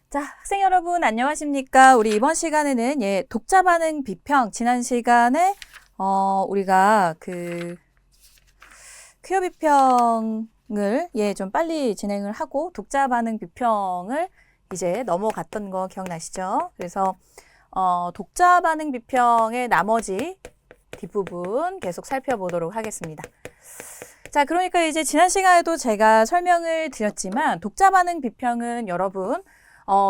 자, 학생 여러분 안녕하십니까? 우리 이번 시간에는 독자 반응 비평 지난 시간에 우리가 퀴어 비평을 좀 빨리 진행을 하고 독자 반응 비평을 이제 넘어갔던 거 기억나시죠? 그래서 독자 반응 비평의 나머지 뒷부분 계속 살펴보도록 하겠습니다. 자, 그러니까 이제 지난 시간에도 제가 설명을 드렸지만 독자 반응 비평은 여러분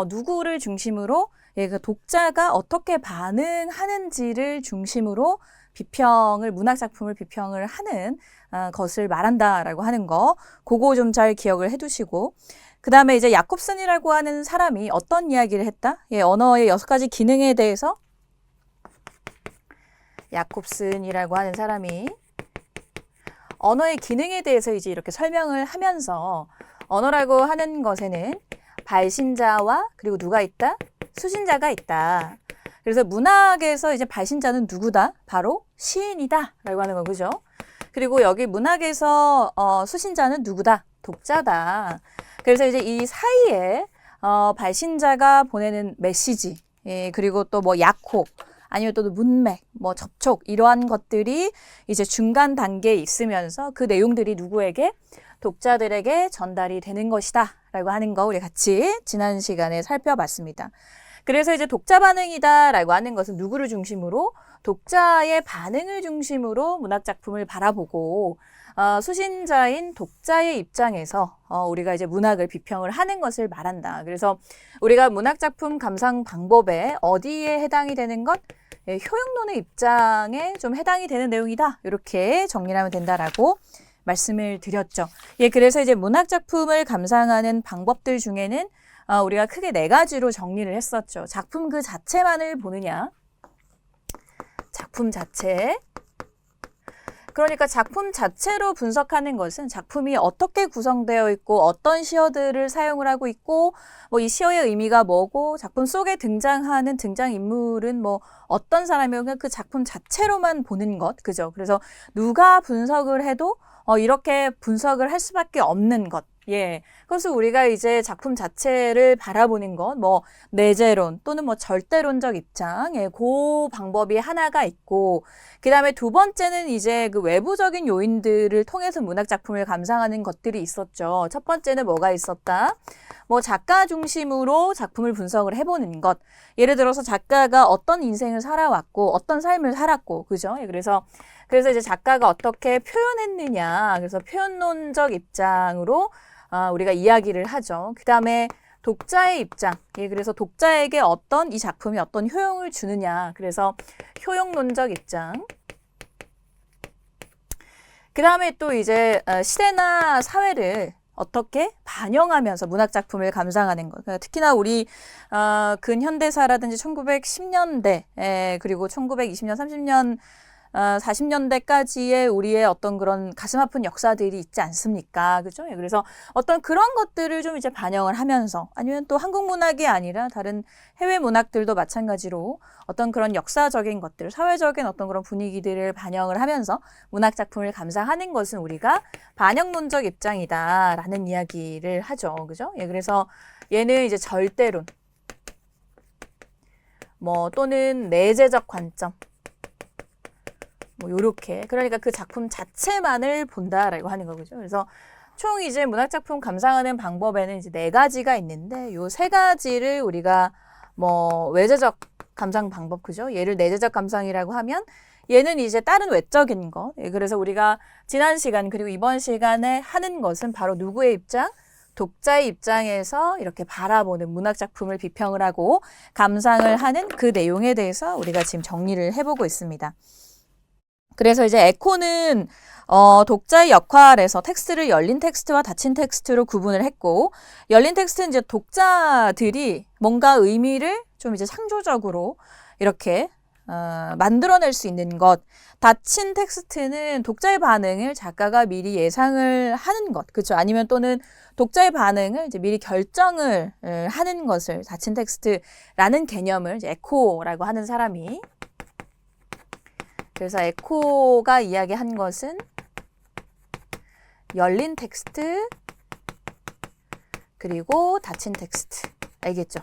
누구를 중심으로 그 독자가 어떻게 반응하는지를 중심으로 문학작품을 비평을 하는 것을 말한다라고 하는 거, 그거 좀 잘 기억을 해두시고, 그 다음에 이제 야콥슨이라고 하는 사람이 어떤 이야기를 했다? 언어의 6가지 기능에 대해서 야콥슨이라고 하는 사람이 언어의 기능에 대해서 이제 이렇게 설명을 하면서 언어라고 하는 것에는 발신자와 그리고 누가 있다? 수신자가 있다. 그래서 문학에서 이제 발신자는 누구다? 바로 시인이다 라고 하는 거, 그죠? 그리고 여기 문학에서 수신자는 누구다? 독자다. 그래서 이제 이 사이에 발신자가 보내는 메시지, 그리고 또 뭐 약호, 아니면 또 문맥, 뭐 접촉, 이러한 것들이 이제 중간 단계에 있으면서 그 내용들이 누구에게? 독자들에게 전달이 되는 것이다 라고 하는 거 우리 같이 지난 시간에 살펴봤습니다. 그래서 이제 독자 반응이다 라고 하는 것은 누구를 중심으로? 독자의 반응을 중심으로 문학작품을 바라보고 수신자인 독자의 입장에서 우리가 이제 문학을 비평을 하는 것을 말한다. 그래서 우리가 문학작품 감상 방법에 어디에 해당이 되는 것? 효용론의 입장에 좀 해당이 되는 내용이다. 이렇게 정리를 하면 된다라고 말씀을 드렸죠. 그래서 이제 문학작품을 감상하는 방법들 중에는 우리가 크게 4가지로 정리를 했었죠. 작품 그 자체만을 보느냐, 작품 자체. 그러니까 작품 자체로 분석하는 것은 작품이 어떻게 구성되어 있고 어떤 시어들을 사용을 하고 있고 뭐 이 시어의 의미가 뭐고 작품 속에 등장하는 등장인물은 뭐 어떤 사람이고 그냥 그 작품 자체로만 보는 것, 그죠? 그래서 누가 분석을 해도 이렇게 분석을 할 수밖에 없는 것. 그래서 우리가 이제 작품 자체를 바라보는 것, 뭐 내재론 또는 뭐 절대론적 입장, 그 방법이 하나가 있고, 그 다음에 2번째는 이제 그 외부적인 요인들을 통해서 문학작품을 감상하는 것들이 있었죠. 첫 번째는 뭐가 있었다? 뭐 작가 중심으로 작품을 분석을 해보는 것. 예를 들어서 작가가 어떤 인생을 살아왔고, 어떤 삶을 살았고, 그죠? 그래서 이제 작가가 어떻게 표현했느냐. 그래서 표현론적 입장으로 우리가 이야기를 하죠. 그 다음에 독자의 입장. 그래서 독자에게 이 작품이 어떤 효용을 주느냐. 그래서 효용론적 입장. 그 다음에 또 이제 시대나 사회를 어떻게 반영하면서 문학작품을 감상하는 것. 특히나 우리 근현대사라든지 1910년대 그리고 1920년, 30년 40년대까지의 우리의 어떤 그런 가슴 아픈 역사들이 있지 않습니까? 그죠? 그래서 어떤 그런 것들을 좀 이제 반영을 하면서 아니면 또 한국 문학이 아니라 다른 해외 문학들도 마찬가지로 어떤 그런 역사적인 것들, 사회적인 어떤 그런 분위기들을 반영을 하면서 문학작품을 감상하는 것은 우리가 반영론적 입장이다라는 이야기를 하죠. 그죠? 그래서 얘는 이제 절대론, 뭐 또는 내재적 관점, 뭐 요렇게, 그러니까 그 작품 자체만을 본다라고 하는 거죠. 그래서 총 이제 문학작품 감상하는 방법에는 이제 4가지가 있는데 요 3가지를 우리가 뭐 외재적 감상 방법, 그죠? 얘를 내재적 감상이라고 하면 얘는 이제 다른 외적인 것. 그래서 우리가 지난 시간 그리고 이번 시간에 하는 것은 바로 누구의 입장? 독자의 입장에서 이렇게 바라보는 문학작품을 비평을 하고 감상을 하는 그 내용에 대해서 우리가 지금 정리를 해보고 있습니다. 그래서 이제 에코는 독자의 역할에서 텍스트를 열린 텍스트와 닫힌 텍스트로 구분을 했고, 열린 텍스트는 이제 독자들이 뭔가 의미를 좀 이제 창조적으로 이렇게 만들어낼 수 있는 것. 닫힌 텍스트는 독자의 반응을 작가가 미리 예상을 하는 것, 그렇죠? 아니면 또는 독자의 반응을 이제 미리 결정을 하는 것을 닫힌 텍스트라는 개념을 이제 에코라고 하는 사람이. 그래서 에코가 이야기한 것은 열린 텍스트 그리고 닫힌 텍스트. 알겠죠?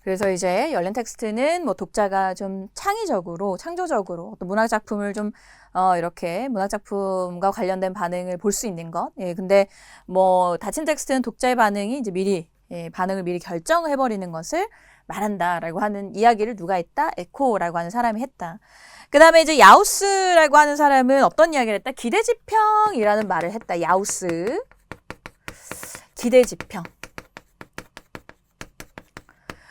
그래서 이제 열린 텍스트는 뭐 독자가 좀 창의적으로, 창조적으로 어떤 문학 작품을 좀 이렇게 문학 작품과 관련된 반응을 볼 수 있는 것. 예, 근데 뭐 닫힌 텍스트는 독자의 반응이 이제 미리 반응을 미리 결정해 버리는 것을 말한다라고 하는 이야기를 누가 했다? 에코라고 하는 사람이 했다. 그다음에 이제 야우스라고 하는 사람은 어떤 이야기를 했다? 기대지평이라는 말을 했다. 야우스. 기대지평.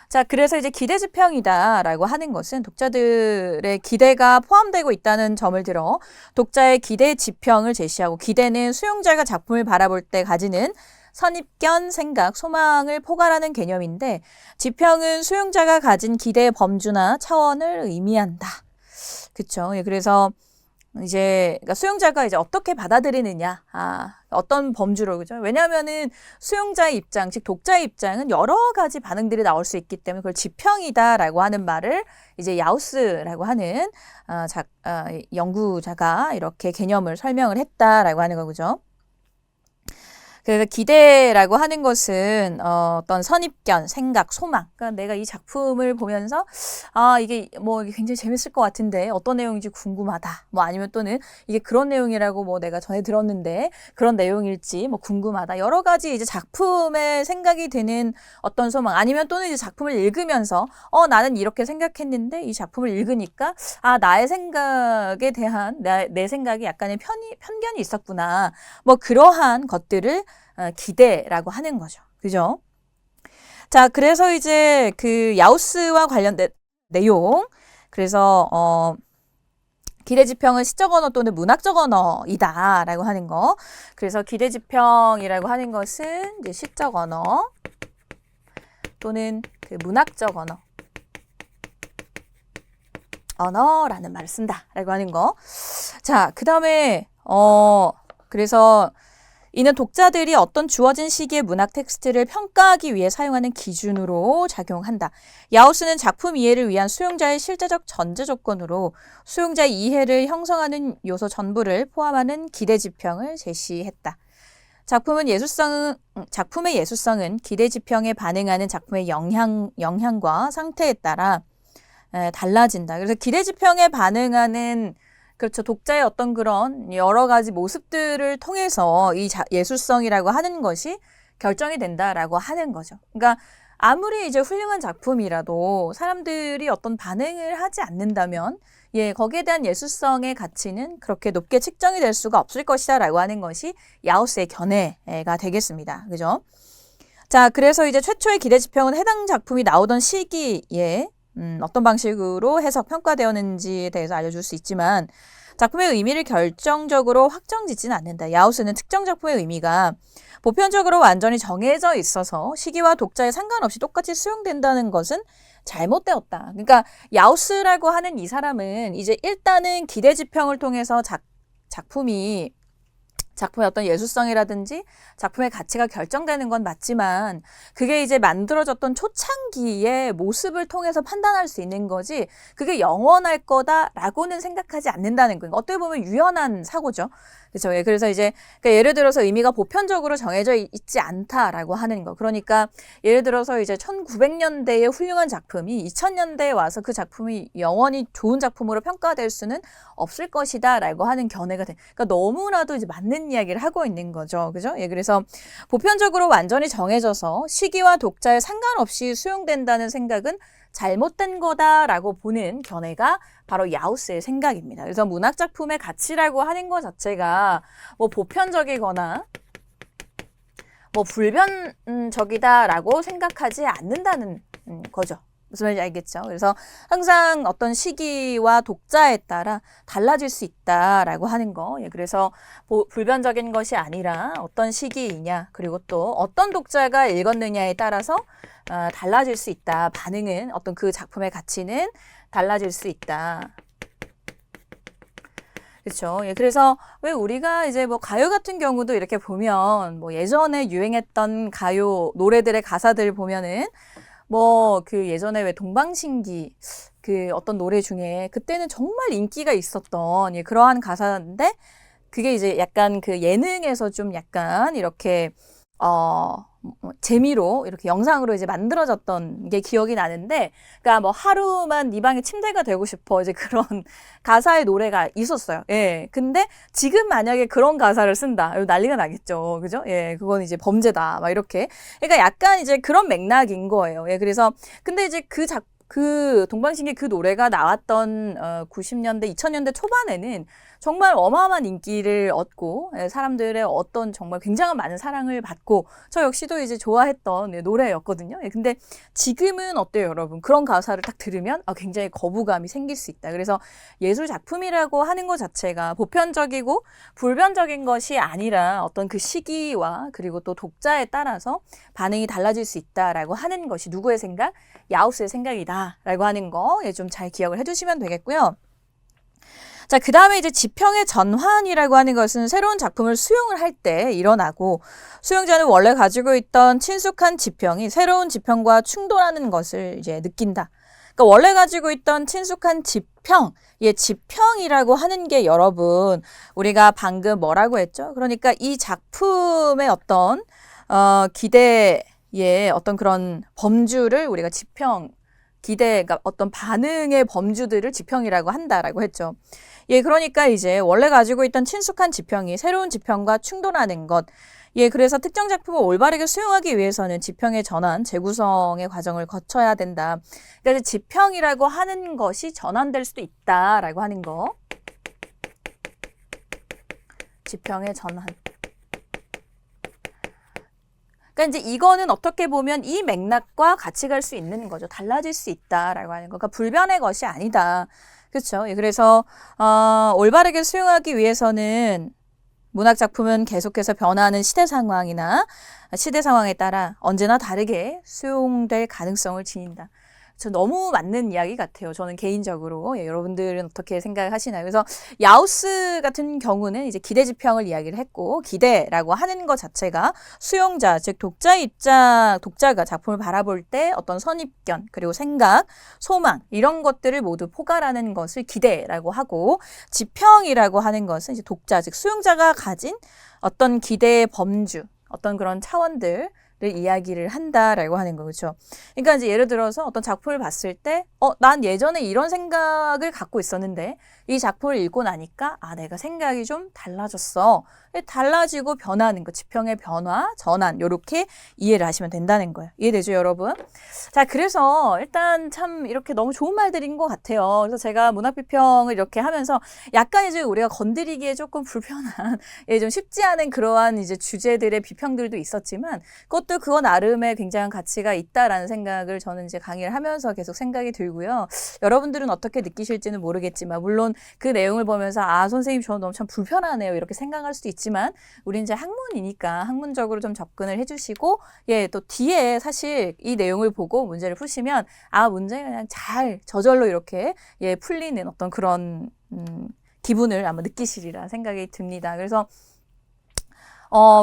자, 그래서 이제 기대지평이다라고 하는 것은 독자들의 기대가 포함되고 있다는 점을 들어 독자의 기대 지평을 제시하고, 기대는 수용자가 작품을 바라볼 때 가지는 선입견, 생각, 소망을 포괄하는 개념인데, 지평은 수용자가 가진 기대의 범주나 차원을 의미한다. 그쵸? 예, 그래서 이제 그러니까 수용자가 이제 어떻게 받아들이느냐, 어떤 범주로, 그죠? 왜냐하면은 수용자의 입장, 즉 독자의 입장은 여러 가지 반응들이 나올 수 있기 때문에 그걸 지평이다라고 하는 말을 이제 야우스라고 하는 연구자가 이렇게 개념을 설명을 했다라고 하는 거죠. 그래서 기대라고 하는 것은 어떤 선입견, 생각, 소망. 그러니까 내가 이 작품을 보면서 이게 뭐 굉장히 재밌을 것 같은데 어떤 내용인지 궁금하다. 뭐 아니면 또는 이게 그런 내용이라고 뭐 내가 전에 들었는데 그런 내용일지 뭐 궁금하다. 여러 가지 이제 작품에 생각이 드는 어떤 소망. 아니면 또는 이제 작품을 읽으면서 나는 이렇게 생각했는데 이 작품을 읽으니까 나의 생각에 대한 내 생각이 약간의 편견이 있었구나. 뭐 그러한 것들을 기대라고 하는 거죠. 그죠? 자, 그래서 이제 그 야우스와 관련된 내용. 그래서 기대지평은 시적 언어 또는 문학적 언어이다라고 하는 거. 그래서 기대지평이라고 하는 것은 이제 시적 언어 또는 그 문학적 언어라는 말을 쓴다라고 하는 거. 자, 그다음에 그래서 이는 독자들이 어떤 주어진 시기의 문학 텍스트를 평가하기 위해 사용하는 기준으로 작용한다. 야우스는 작품 이해를 위한 수용자의 실제적 전제 조건으로 수용자의 이해를 형성하는 요소 전부를 포함하는 기대지평을 제시했다. 작품의 예술성은 기대지평에 반응하는 작품의 영향과 상태에 따라 달라진다. 그래서 기대지평에 반응하는 그렇죠. 독자의 어떤 그런 여러 가지 모습들을 통해서 이 예술성이라고 하는 것이 결정이 된다라고 하는 거죠. 그러니까 아무리 이제 훌륭한 작품이라도 사람들이 어떤 반응을 하지 않는다면 거기에 대한 예술성의 가치는 그렇게 높게 측정이 될 수가 없을 것이다라고 하는 것이 야우스의 견해가 되겠습니다. 그죠? 자, 그래서 이제 최초의 기대지평은 해당 작품이 나오던 시기에 어떤 방식으로 해석, 평가되었는지에 대해서 알려줄 수 있지만 작품의 의미를 결정적으로 확정짓지는 않는다. 야우스는 특정 작품의 의미가 보편적으로 완전히 정해져 있어서 시기와 독자에 상관없이 똑같이 수용된다는 것은 잘못되었다. 그러니까 야우스라고 하는 이 사람은 이제 일단은 기대지평을 통해서 작품의 어떤 예술성이라든지 작품의 가치가 결정되는 건 맞지만 그게 이제 만들어졌던 초창기의 모습을 통해서 판단할 수 있는 거지 그게 영원할 거다라고는 생각하지 않는다는 거예요. 어떻게 보면 유연한 사고죠. 그렇죠. 그래서 이제 그러니까 예를 들어서 의미가 보편적으로 정해져 있지 않다라고 하는 거. 그러니까 예를 들어서 이제 1900년대의 훌륭한 작품이 2000년대에 와서 그 작품이 영원히 좋은 작품으로 평가될 수는 없을 것이다라고 하는 견해가 돼. 그러니까 너무나도 이제 맞는 이야기를 하고 있는 거죠. 그죠? 그래서 보편적으로 완전히 정해져서 시기와 독자에 상관없이 수용된다는 생각은 잘못된 거다라고 보는 견해가 바로 야우스의 생각입니다. 그래서 문학작품의 가치라고 하는 것 자체가 뭐 보편적이거나 뭐 불변적이다라고 생각하지 않는다는 거죠. 무슨 말인지 알겠죠? 그래서 항상 어떤 시기와 독자에 따라 달라질 수 있다라고 하는 거. 그래서 불변적인 것이 아니라 어떤 시기이냐, 그리고 또 어떤 독자가 읽었느냐에 따라서 달라질 수 있다. 반응은 어떤 그 작품의 가치는 달라질 수 있다. 그렇죠. 그래서 왜 우리가 이제 뭐 가요 같은 경우도 이렇게 보면 뭐 예전에 유행했던 가요 노래들의 가사들 보면은 뭐 그 예전에 왜 동방신기 그 어떤 노래 중에 그때는 정말 인기가 있었던 그러한 가사인데 그게 이제 약간 그 예능에서 좀 약간 이렇게 재미로 이렇게 영상으로 이제 만들어졌던 게 기억이 나는데, 그러니까 뭐 하루만 네 방에 침대가 되고 싶어 이제 그런 가사의 노래가 있었어요. 예. 근데 지금 만약에 그런 가사를 쓴다, 이거 난리가 나겠죠. 그죠? 예. 그건 이제 범죄다. 막 이렇게. 그러니까 약간 이제 그런 맥락인 거예요. 예. 그래서 근데 이제 그 동방신기 그 노래가 나왔던 90년대, 2000년대 초반에는 정말 어마어마한 인기를 얻고 사람들의 어떤 정말 굉장한 많은 사랑을 받고 저 역시도 이제 좋아했던 노래였거든요. 근데 지금은 어때요, 여러분? 그런 가사를 딱 들으면 굉장히 거부감이 생길 수 있다. 그래서 예술 작품이라고 하는 것 자체가 보편적이고 불변적인 것이 아니라 어떤 그 시기와 그리고 또 독자에 따라서 반응이 달라질 수 있다라고 하는 것이 누구의 생각? 야우스의 생각이다라고 하는 거 좀 잘 기억을 해두시면 되겠고요. 자, 그 다음에 이제 지평의 전환이라고 하는 것은 새로운 작품을 수용을 할 때 일어나고 수용자는 원래 가지고 있던 친숙한 지평이 새로운 지평과 충돌하는 것을 이제 느낀다. 그러니까 원래 가지고 있던 친숙한 지평, 지평이라고 하는 게 여러분 우리가 방금 뭐라고 했죠? 그러니까 이 작품의 어떤 기대의 어떤 그런 범주를 우리가 지평, 기대가 어떤 반응의 범주들을 지평이라고 한다라고 했죠. 그러니까 이제 원래 가지고 있던 친숙한 지평이 새로운 지평과 충돌하는 것. 그래서 특정 작품을 올바르게 수용하기 위해서는 지평의 전환, 재구성의 과정을 거쳐야 된다. 그러니까 지평이라고 하는 것이 전환될 수도 있다라고 하는 거. 지평의 전환. 그러니까 이제 이거는 어떻게 보면 이 맥락과 같이 갈 수 있는 거죠. 달라질 수 있다라고 하는 거. 그러니까 불변의 것이 아니다. 그렇죠. 그래서 올바르게 수용하기 위해서는 문학 작품은 계속해서 변화하는 시대 상황이나 시대 상황에 따라 언제나 다르게 수용될 가능성을 지닌다. 저 너무 맞는 이야기 같아요. 저는 개인적으로. 여러분들은 어떻게 생각하시나요? 그래서 야우스 같은 경우는 이제 기대 지평을 이야기를 했고, 기대라고 하는 것 자체가 수용자, 즉 독자가 작품을 바라볼 때 어떤 선입견, 그리고 생각, 소망 이런 것들을 모두 포괄하는 것을 기대라고 하고, 지평이라고 하는 것은 이제 독자, 즉 수용자가 가진 어떤 기대의 범주, 어떤 그런 차원들 이야기를 한다라고 하는 거, 그렇죠? 그러니까 이제 예를 들어서 어떤 작품을 봤을 때, 난 예전에 이런 생각을 갖고 있었는데 이 작품을 읽고 나니까 내가 생각이 좀 달라졌어. 달라지고 변하는 거, 지평의 변화, 전환, 요렇게 이해를 하시면 된다는 거예요. 이해되죠, 여러분? 자, 그래서 일단 참 이렇게 너무 좋은 말들인 것 같아요. 그래서 제가 문학비평을 이렇게 하면서 약간 이제 우리가 건드리기에 조금 불편한, 좀 쉽지 않은 그러한 이제 주제들의 비평들도 있었지만 그것도 그거 나름의 굉장한 가치가 있다라는 생각을 저는 이제 강의를 하면서 계속 생각이 들고요. 여러분들은 어떻게 느끼실지는 모르겠지만 물론 그 내용을 보면서 선생님 저는 너무 참 불편하네요 이렇게 생각할 수도 있지만 우린 이제 학문이니까 학문적으로 좀 접근을 해주시고 또 뒤에 사실 이 내용을 보고 문제를 푸시면 문제가 그냥 잘 저절로 이렇게 풀리는 어떤 그런 기분을 아마 느끼시리라 생각이 듭니다. 그래서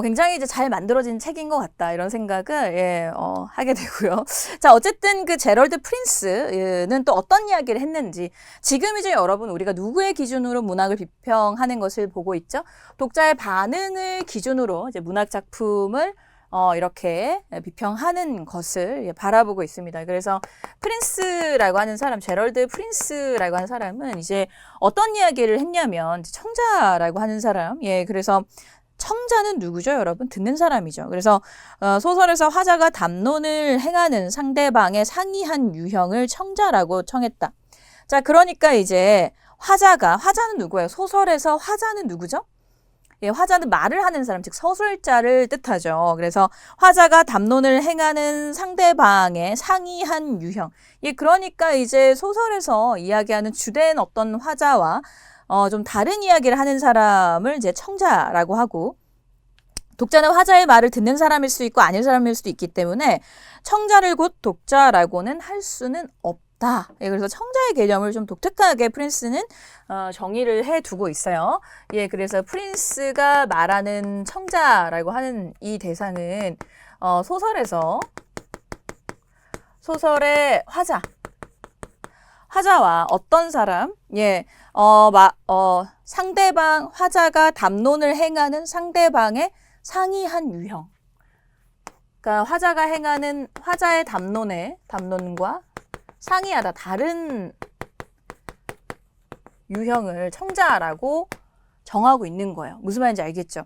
굉장히 이제 잘 만들어진 책인 것 같다 이런 생각을 하게 되고요. 자, 어쨌든 그 제럴드 프린스는 또 어떤 이야기를 했는지 지금 이제 여러분 우리가 누구의 기준으로 문학을 비평하는 것을 보고 있죠? 독자의 반응을 기준으로 이제 문학 작품을 이렇게 비평하는 것을 바라보고 있습니다. 그래서 프린스라고 하는 사람, 제럴드 프린스라고 하는 사람은 이제 어떤 이야기를 했냐면 청자라고 하는 사람, 그래서 청자는 누구죠, 여러분? 듣는 사람이죠. 그래서 소설에서 화자가 담론을 행하는 상대방의 상이한 유형을 청자라고 청했다. 자, 그러니까 이제 화자는 누구예요? 소설에서 화자는 누구죠? 화자는 말을 하는 사람, 즉 서술자를 뜻하죠. 그래서 화자가 담론을 행하는 상대방의 상이한 유형. 그러니까 이제 소설에서 이야기하는 주된 어떤 화자와 좀 다른 이야기를 하는 사람을 이제 청자라고 하고, 독자는 화자의 말을 듣는 사람일 수 있고 아닐 사람일 수도 있기 때문에 청자를 곧 독자라고는 할 수는 없다. 그래서 청자의 개념을 좀 독특하게 프린스는 정의를 해두고 있어요. 그래서 프린스가 말하는 청자라고 하는 이 대상은 소설의 화자와 어떤 사람, 화자가 담론을 행하는 상대방의 상이한 유형. 그러니까 화자가 행하는 화자의 담론과 상이하다, 다른 유형을 청자라고 정하고 있는 거예요. 무슨 말인지 알겠죠?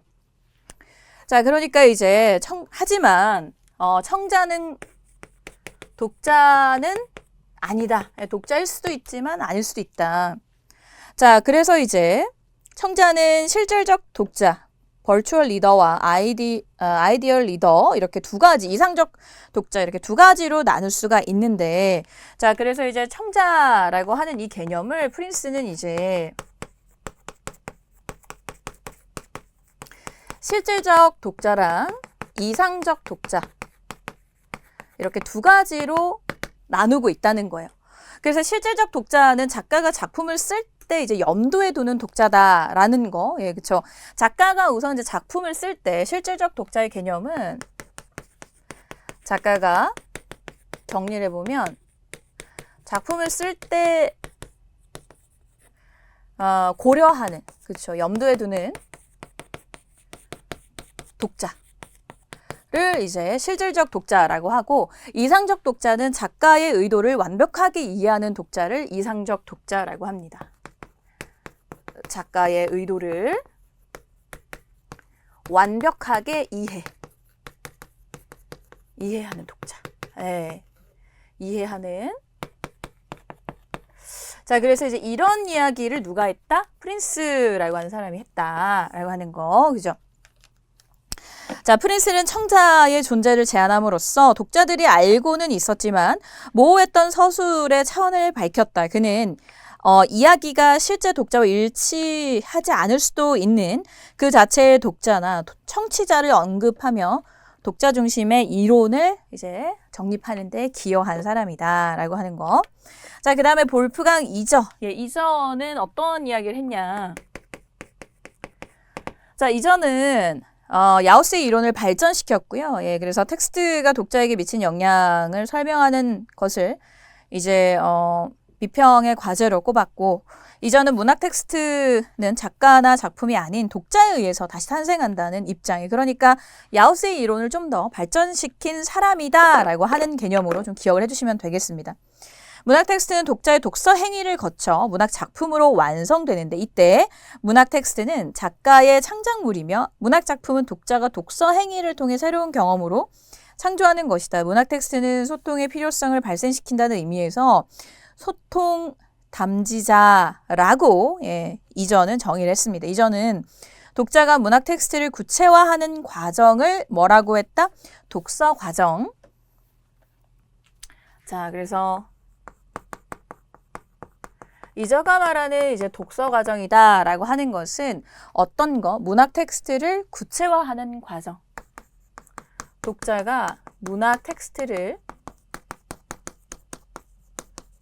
자, 그러니까 이제 하지만 청자는 독자는 아니다. 독자일 수도 있지만 아닐 수도 있다. 자, 그래서 이제 청자는 실질적 독자, 버추얼 리더와 아이디얼 리더, 이렇게 두 가지, 이상적 독자, 이렇게 두 가지로 나눌 수가 있는데, 자, 그래서 이제 청자라고 하는 이 개념을 프린스는 이제 실질적 독자랑 이상적 독자, 이렇게 두 가지로 나누고 있다는 거예요. 그래서 실질적 독자는 작가가 작품을 쓸 때 이제 염두에 두는 독자다라는 거. 예, 그쵸. 작가가 우선 이제 작품을 쓸 때 실질적 독자의 개념은 작가가 정리를 해보면 작품을 쓸 때 고려하는, 그쵸. 염두에 두는 독자를 이제 실질적 독자라고 하고, 이상적 독자는 작가의 의도를 완벽하게 이해하는 독자를 이상적 독자라고 합니다. 작가의 의도를 완벽하게 이해하는 독자. 예. 이해하는. 자, 그래서 이제 이런 이야기를 누가 했다? 프린스라고 하는 사람이 했다라고 하는 거. 그죠? 자, 프린스는 청자의 존재를 제안함으로써 독자들이 알고는 있었지만 모호했던 서술의 차원을 밝혔다. 그는 이야기가 실제 독자와 일치하지 않을 수도 있는 그 자체의 독자나 청취자를 언급하며 독자 중심의 이론을 이제 정립하는 데 기여한 사람이다라고 하는 거. 자, 그 다음에 볼프강 이저. 예, 이저는 어떤 이야기를 했냐. 자, 이저는 야우스의 이론을 발전시켰고요. 예, 그래서 텍스트가 독자에게 미친 영향을 설명하는 것을 이제 비평의 과제로 꼽았고, 이전은 문학 텍스트는 작가나 작품이 아닌 독자에 의해서 다시 탄생한다는 입장이, 그러니까 야우스의 이론을 좀 더 발전시킨 사람이다라고 하는 개념으로 좀 기억을 해주시면 되겠습니다. 문학 텍스트는 독자의 독서 행위를 거쳐 문학 작품으로 완성되는데, 이때 문학 텍스트는 작가의 창작물이며 문학 작품은 독자가 독서 행위를 통해 새로운 경험으로 창조하는 것이다. 문학 텍스트는 소통의 필요성을 발생시킨다는 의미에서 소통 담지자라고 이전은 정의를 했습니다. 이전은 독자가 문학 텍스트를 구체화하는 과정을 뭐라고 했다? 독서 과정. 자, 그래서 이저가 말하는 이제 독서 과정이다라고 하는 것은 어떤 거? 문학 텍스트를 구체화하는 과정. 독자가 문학 텍스트를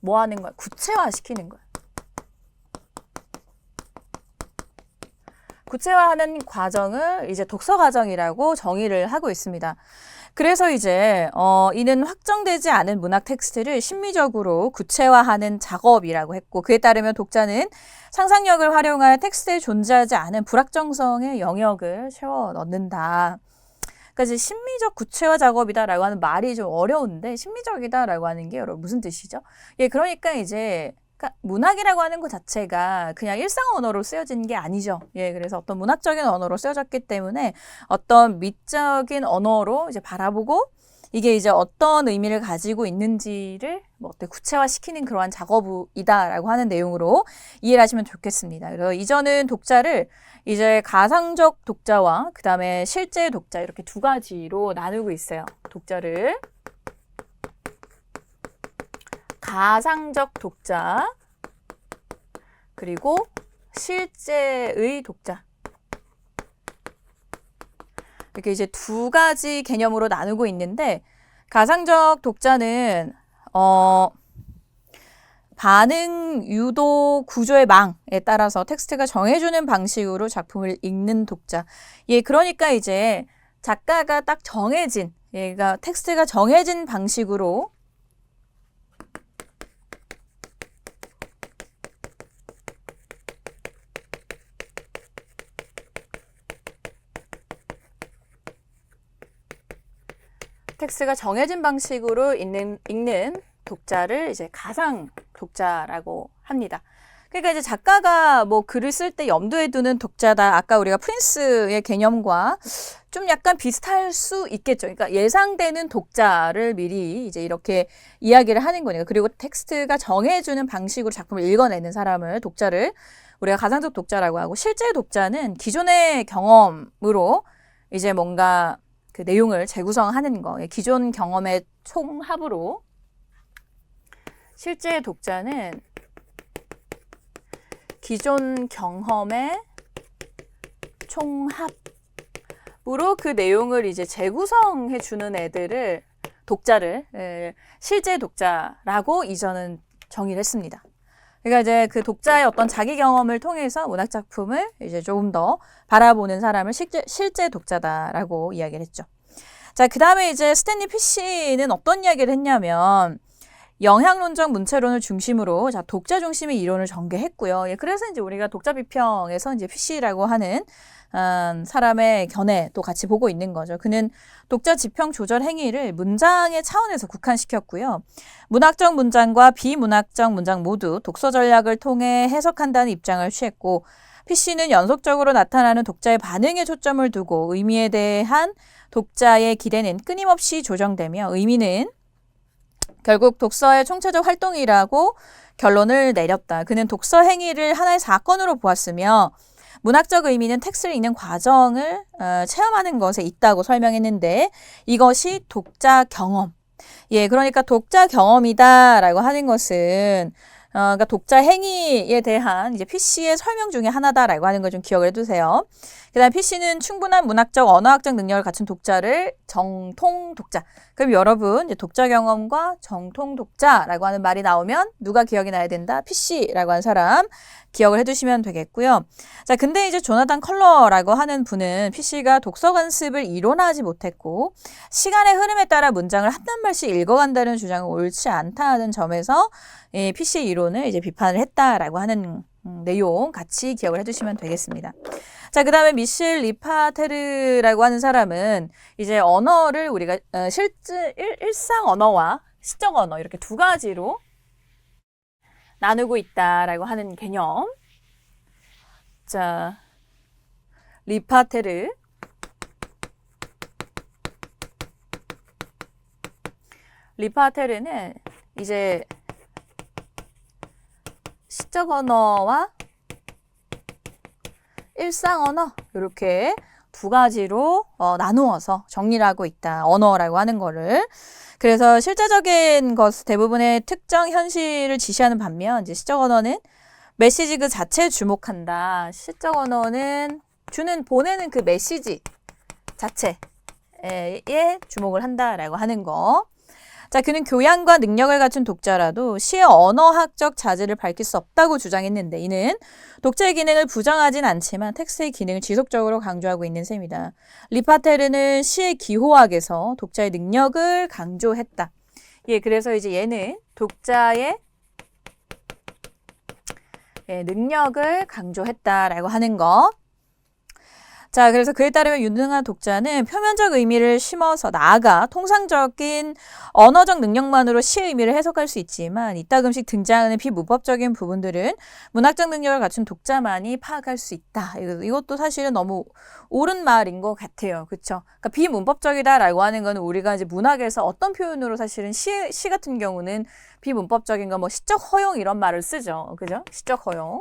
뭐 하는 거야? 구체화시키는 거야. 구체화하는 과정을 이제 독서 과정이라고 정의를 하고 있습니다. 그래서 이제 이는 확정되지 않은 문학 텍스트를 심미적으로 구체화하는 작업이라고 했고, 그에 따르면 독자는 상상력을 활용하여 텍스트에 존재하지 않은 불확정성의 영역을 채워 넣는다. 그러니까 이제 심미적 구체화 작업이다라고 하는 말이 좀 어려운데, 심미적이다라고 하는 게 여러분 무슨 뜻이죠? 예, 그러니까 이제 문학이라고 하는 것 자체가 그냥 일상 언어로 쓰여진 게 아니죠. 예, 그래서 어떤 문학적인 언어로 쓰여졌기 때문에 어떤 미적인 언어로 이제 바라보고 이게 이제 어떤 의미를 가지고 있는지를 뭐 어때 구체화시키는 그러한 작업이다라고 하는 내용으로 이해를 하시면 좋겠습니다. 그래서 이전은 독자를 이제 가상적 독자와 그 다음에 실제 독자 이렇게 두 가지로 나누고 있어요. 독자를 가상적 독자 그리고 실제의 독자, 이렇게 이제 두 가지 개념으로 나누고 있는데, 가상적 독자는 반응 유도 구조의 망에 따라서 텍스트가 정해주는 방식으로 작품을 읽는 독자. 예, 그러니까 이제 작가가 딱 정해진, 얘가 텍스트가 정해진 방식으로 텍스트가 정해진 방식으로 읽는 독자를 이제 가상 독자라고 합니다. 그러니까 이제 작가가 뭐 글을 쓸 때 염두에 두는 독자다. 아까 우리가 프린스의 개념과 좀 약간 비슷할 수 있겠죠. 그러니까 예상되는 독자를 미리 이제 이렇게 이야기를 하는 거니까. 그리고 텍스트가 정해주는 방식으로 작품을 읽어내는 사람을 독자를 우리가 가상적 독자라고 하고, 실제 독자는 기존의 경험으로 이제 뭔가 그 내용을 재구성하는 거. 기존 경험의 총합으로 실제 독자는 기존 경험의 총합으로 그 내용을 이제 재구성해 주는 애들을 독자를 실제 독자라고 이전은 정의를 했습니다. 그러니까 이제 그 독자의 어떤 자기 경험을 통해서 문학 작품을 이제 조금 더 바라보는 사람을 실제 독자다라고 이야기를 했죠. 자, 그 다음에 이제 스탠리 피시는 어떤 이야기를 했냐면, 영향론적 문체론을 중심으로 자, 독자 중심의 이론을 전개했고요. 예, 그래서 이제 우리가 독자 비평에서 이제 피시라고 하는 사람의 견해도 같이 보고 있는 거죠. 그는 독자 지평 조절 행위를 문장의 차원에서 국한시켰고요. 문학적 문장과 비문학적 문장 모두 독서 전략을 통해 해석한다는 입장을 취했고, 피시는 연속적으로 나타나는 독자의 반응에 초점을 두고 의미에 대한 독자의 기대는 끊임없이 조정되며 의미는 결국 독서의 총체적 활동이라고 결론을 내렸다. 그는 독서 행위를 하나의 사건으로 보았으며 문학적 의미는 텍스트를 읽는 과정을 체험하는 것에 있다고 설명했는데, 이것이 독자 경험. 예, 그러니까 독자 경험이다라고 하는 것은 그러니까 독자 행위에 대한 이제 피시의 설명 중에 하나다라고 하는 걸 좀 기억을 해두세요. 그다음 피시는 충분한 문학적 언어학적 능력을 갖춘 독자를 정통 독자. 그럼 여러분 이제 독자 경험과 정통 독자라고 하는 말이 나오면 누가 기억이 나야 된다? 피시라고 하는 사람 기억을 해두시면 되겠고요. 자, 근데 이제 조나단 컬러라고 하는 분은 피시가 독서 관습을 이론화하지 못했고 시간의 흐름에 따라 문장을 한 단말씩 읽어간다는 주장은 옳지 않다는 점에서 피시 이론을 이제 비판을 했다라고 하는 내용 같이 기억을 해두시면 되겠습니다. 자, 그 다음에 미셸 리파테르라고 하는 사람은 이제 언어를 우리가 일상 언어와 시적 언어 이렇게 두 가지로 나누고 있다라고 하는 개념. 자, 리파테르는 이제 시적 언어와 일상 언어 이렇게 두 가지로 나누어서 정리를 하고 있다. 언어라고 하는 거를. 그래서 실제적인 것 대부분의 특정 현실을 지시하는 반면 이제 시적 언어는 메시지 그 자체에 주목한다. 시적 언어는 보내는 그 메시지 자체에 주목을 한다라고 하는 거. 자, 그는 교양과 능력을 갖춘 독자라도 시의 언어학적 자질을 밝힐 수 없다고 주장했는데, 이는 독자의 기능을 부정하진 않지만 텍스트의 기능을 지속적으로 강조하고 있는 셈이다. 리파테르는 시의 기호학에서 독자의 능력을 강조했다. 예, 그래서 이제 얘는 독자의 능력을 강조했다라고 하는 거. 자, 그래서 그에 따르면 유능한 독자는 표면적 의미를 심어서 나아가 통상적인 언어적 능력만으로 시의 의미를 해석할 수 있지만 이따금씩 등장하는 비문법적인 부분들은 문학적 능력을 갖춘 독자만이 파악할 수 있다. 이것도 사실은 너무 옳은 말인 것 같아요. 그렇죠? 그러니까 비문법적이다라고 하는 건 우리가 이제 문학에서 어떤 표현으로 사실은 시 같은 경우는 비문법적인 거 뭐 시적 허용 이런 말을 쓰죠. 그죠? 시적 허용.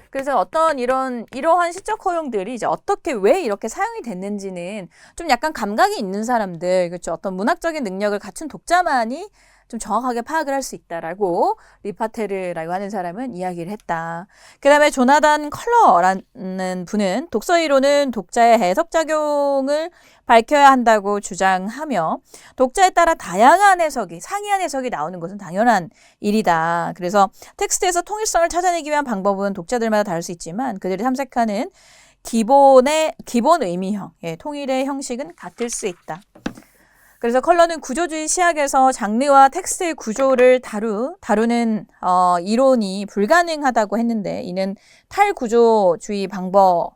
그래서 어떤 이러한 시적 허용들이 이제 어떻게 왜 이렇게 사용이 됐는지는 좀 약간 감각이 있는 사람들, 그렇죠? 어떤 문학적인 능력을 갖춘 독자만이 좀 정확하게 파악을 할 수 있다라고 리파테르라고 하는 사람은 이야기를 했다. 그 다음에 조나단 컬러라는 분은 독서 이론은 독자의 해석작용을 밝혀야 한다고 주장하며 독자에 따라 다양한 해석이, 상이한 해석이 나오는 것은 당연한 일이다. 그래서 텍스트에서 통일성을 찾아내기 위한 방법은 독자들마다 다를 수 있지만 그들이 탐색하는 기본 의미형, 통일의 형식은 같을 수 있다. 그래서 컬러는 구조주의 시학에서 장르와 텍스트의 구조를 다루는 이론이 불가능하다고 했는데, 이는 탈구조주의 방법에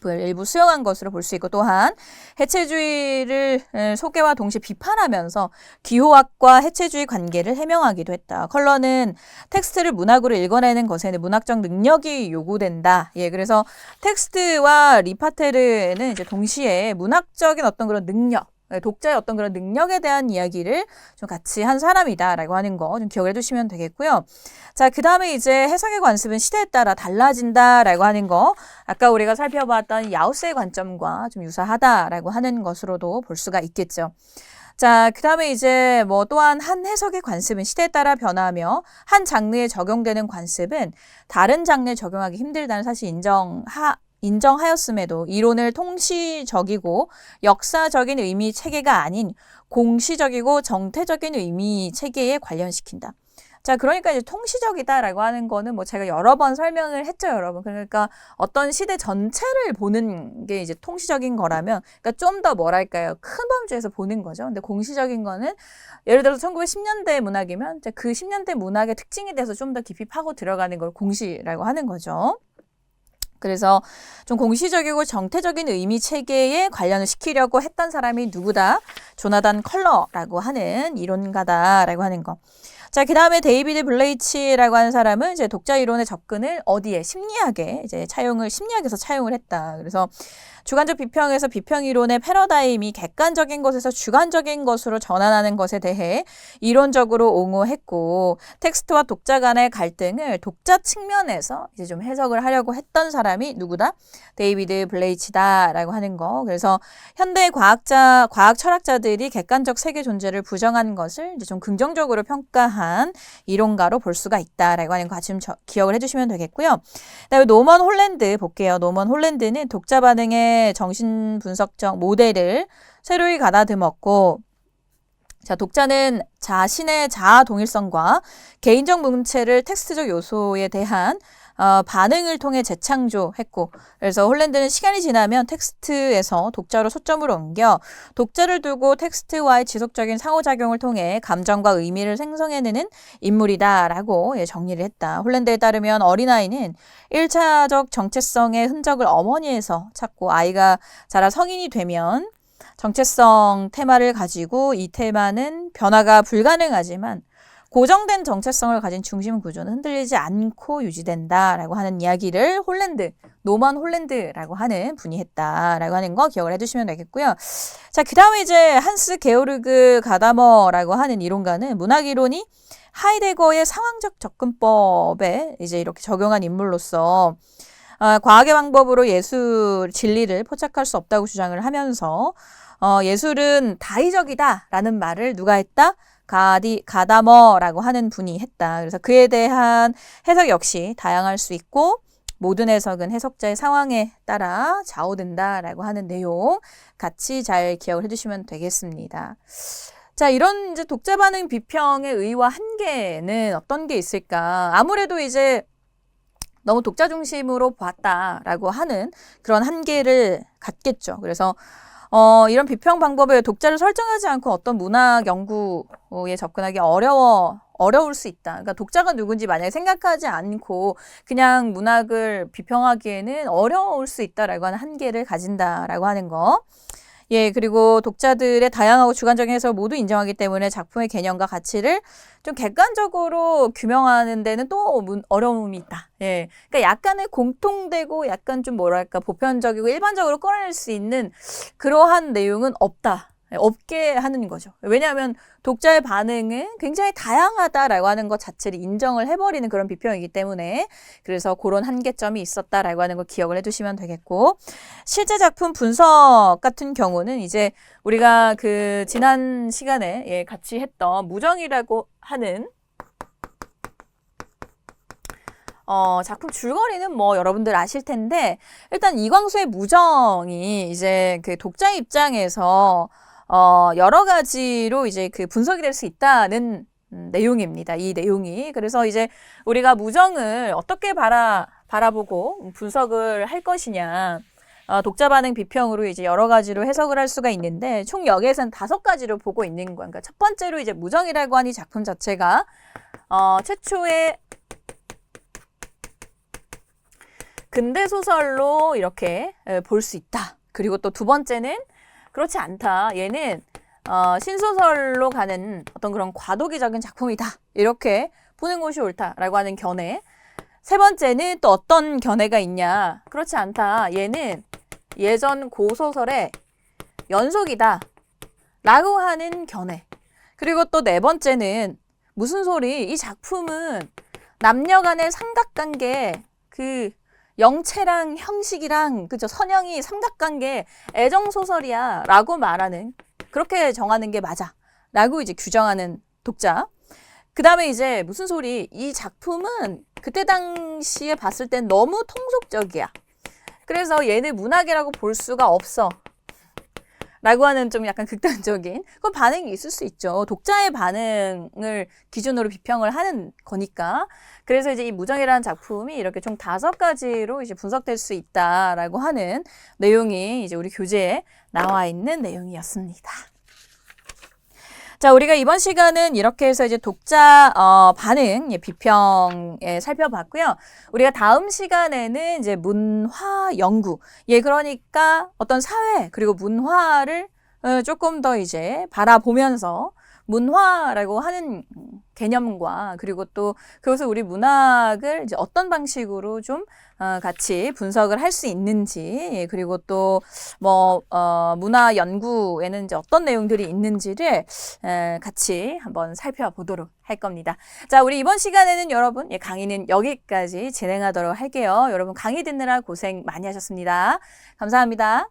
일부 수용한 것으로 볼 수 있고 또한 해체주의를 소개와 동시에 비판하면서 기호학과 해체주의 관계를 해명하기도 했다. 컬러는 텍스트를 문학으로 읽어내는 것에는 문학적 능력이 요구된다. 예, 그래서 텍스트와 리파테르는 이제 동시에 문학적인 어떤 그런 능력, 독자의 어떤 그런 능력에 대한 이야기를 좀 같이 한 사람이다라고 하는 거 좀 기억을 해두시면 되겠고요. 자, 그 다음에 이제 해석의 관습은 시대에 따라 달라진다라고 하는 거, 아까 우리가 살펴봤던 야우스의 관점과 좀 유사하다라고 하는 것으로도 볼 수가 있겠죠. 자, 그 다음에 이제 뭐 또한 한 해석의 관습은 시대에 따라 변하며 한 장르에 적용되는 관습은 다른 장르에 적용하기 힘들다는 사실 인정하였음에도 이론을 통시적이고 역사적인 의미 체계가 아닌 공시적이고 정태적인 의미 체계에 관련시킨다. 자, 그러니까 이제 통시적이다라고 하는 거는 뭐 제가 여러 번 설명을 했죠, 여러분. 그러니까 어떤 시대 전체를 보는 게 이제 통시적인 거라면, 그러니까 좀 더 뭐랄까요, 큰 범주에서 보는 거죠. 근데 공시적인 거는 예를 들어서 1910년대 문학이면 이제 그 10년대 문학의 특징에 대해서 좀 더 깊이 파고 들어가는 걸 공시라고 하는 거죠. 그래서 좀 공시적이고 정태적인 의미 체계에 관련을 시키려고 했던 사람이 누구다? 조나단 컬러라고 하는 이론가다라고 하는 거. 자, 그 다음에 데이비드 블레이치라고 하는 사람은 이제 독자 이론의 접근을 어디에? 심리학에 이제 심리학에서 차용을 했다. 그래서 주관적 비평에서 비평 이론의 패러다임이 객관적인 것에서 주관적인 것으로 전환하는 것에 대해 이론적으로 옹호했고, 텍스트와 독자 간의 갈등을 독자 측면에서 이제 좀 해석을 하려고 했던 사람이 누구다? 데이비드 블레이치다라고 하는 거. 그래서 현대 과학 철학자들이 객관적 세계 존재를 부정한 것을 이제 좀 긍정적으로 평가한 이론가로 볼 수가 있다라고 하는 거 같이 좀 기억을 해주시면 되겠고요. 그다음에 노먼 홀랜드 볼게요. 노먼 홀랜드는 독자 반응의 정신분석적 모델을 새로이 가다듬었고, 자, 독자는 자신의 자아 동일성과 개인적 문체를 텍스트적 요소에 대한 반응을 통해 재창조했고, 그래서 홀랜드는 시간이 지나면 텍스트에서 독자로 초점을 옮겨 독자를 두고 텍스트와의 지속적인 상호작용을 통해 감정과 의미를 생성해내는 인물이다라고 정리를 했다. 홀랜드에 따르면 어린아이는 1차적 정체성의 흔적을 어머니에서 찾고 아이가 자라 성인이 되면 정체성 테마를 가지고 이 테마는 변화가 불가능하지만 고정된 정체성을 가진 중심 구조는 흔들리지 않고 유지된다라고 하는 이야기를 노먼 홀랜드라고 하는 분이 했다라고 하는 거 기억을 해두시면 되겠고요. 자, 그 다음에 이제 한스 게오르그 가다머라고 하는 이론가는 문학 이론이 하이데거의 상황적 접근법에 이제 이렇게 적용한 인물로서 과학의 방법으로 예술 진리를 포착할 수 없다고 주장을 하면서 예술은 다의적이다라는 말을 누가 했다? 가다머라고 하는 분이 했다. 그래서 그에 대한 해석 역시 다양할 수 있고 모든 해석은 해석자의 상황에 따라 좌우된다라고 하는 내용 같이 잘 기억을 해주시면 되겠습니다. 자, 이런 이제 독자 반응 비평의 의의와 한계는 어떤 게 있을까? 아무래도 이제 너무 독자 중심으로 봤다라고 하는 그런 한계를 갖겠죠. 그래서 이런 비평 방법에 독자를 설정하지 않고 어떤 문학 연구에 접근하기 어려울 수 있다. 그러니까 독자가 누군지 만약에 생각하지 않고 그냥 문학을 비평하기에는 어려울 수 있다라고 하는 한계를 가진다라고 하는 거. 예, 그리고 독자들의 다양하고 주관적인 해석을 모두 인정하기 때문에 작품의 개념과 가치를 좀 객관적으로 규명하는 데는 또 어려움이 있다. 예. 그러니까 약간의 공통되고 약간 좀 뭐랄까 보편적이고 일반적으로 꺼낼 수 있는 그러한 내용은 없게 하는 거죠. 왜냐하면 독자의 반응은 굉장히 다양하다라고 하는 것 자체를 인정을 해버리는 그런 비평이기 때문에 그래서 그런 한계점이 있었다라고 하는 걸 기억을 해두시면 되겠고, 실제 작품 분석 같은 경우는 이제 우리가 그 지난 시간에 같이 했던 무정이라고 하는 작품 줄거리는 뭐 여러분들 아실 텐데, 일단 이광수의 무정이 이제 그 독자 입장에서 여러 가지로 이제 그 분석이 될 수 있다는 내용입니다. 이 내용이. 그래서 이제 우리가 무정을 어떻게 바라보고 분석을 할 것이냐. 독자 반응 비평으로 이제 여러 가지로 해석을 할 수가 있는데, 총 여기에서는 5가지로 보고 있는 거야. 그러니까 첫 번째로 이제 무정이라고 하는 이 작품 자체가, 최초의 근대 소설로 이렇게 볼 수 있다. 그리고 또 두 번째는 그렇지 않다. 얘는 신소설로 가는 어떤 그런 과도기적인 작품이다. 이렇게 보는 것이 옳다라고 하는 견해. 세 번째는 또 어떤 견해가 있냐. 그렇지 않다. 얘는 예전 고소설의 연속이다. 라고 하는 견해. 그리고 또 네 번째는 무슨 소리? 이 작품은 남녀 간의 삼각관계, 그 영체랑 형식이랑 그죠? 선형이 삼각관계 애정소설이야 라고 말하는, 그렇게 정하는 게 맞아 라고 이제 규정하는 독자. 그 다음에 이제 무슨 소리? 이 작품은 그때 당시에 봤을 땐 너무 통속적이야. 그래서 얘는 문학이라고 볼 수가 없어. 라고 하는 좀 약간 극단적인 그 반응이 있을 수 있죠. 독자의 반응을 기준으로 비평을 하는 거니까. 그래서 이제 이 무정이라는 작품이 이렇게 총 5가지로 이제 분석될 수 있다라고 하는 내용이 이제 우리 교재에 나와 있는 내용이었습니다. 자, 우리가 이번 시간은 이렇게 해서 이제 독자 반응 비평에 살펴봤고요. 우리가 다음 시간에는 이제 문화 연구, 그러니까 어떤 사회 그리고 문화를 조금 더 이제 바라보면서 문화라고 하는 개념과 그리고 또 그것을 우리 문학을 이제 어떤 방식으로 좀 같이 분석을 할 수 있는지, 그리고 또 뭐 문화 연구에는 이제 어떤 내용들이 있는지를 같이 한번 살펴보도록 할 겁니다. 자, 우리 이번 시간에는 여러분 강의는 여기까지 진행하도록 할게요. 여러분 강의 듣느라 고생 많이 하셨습니다. 감사합니다.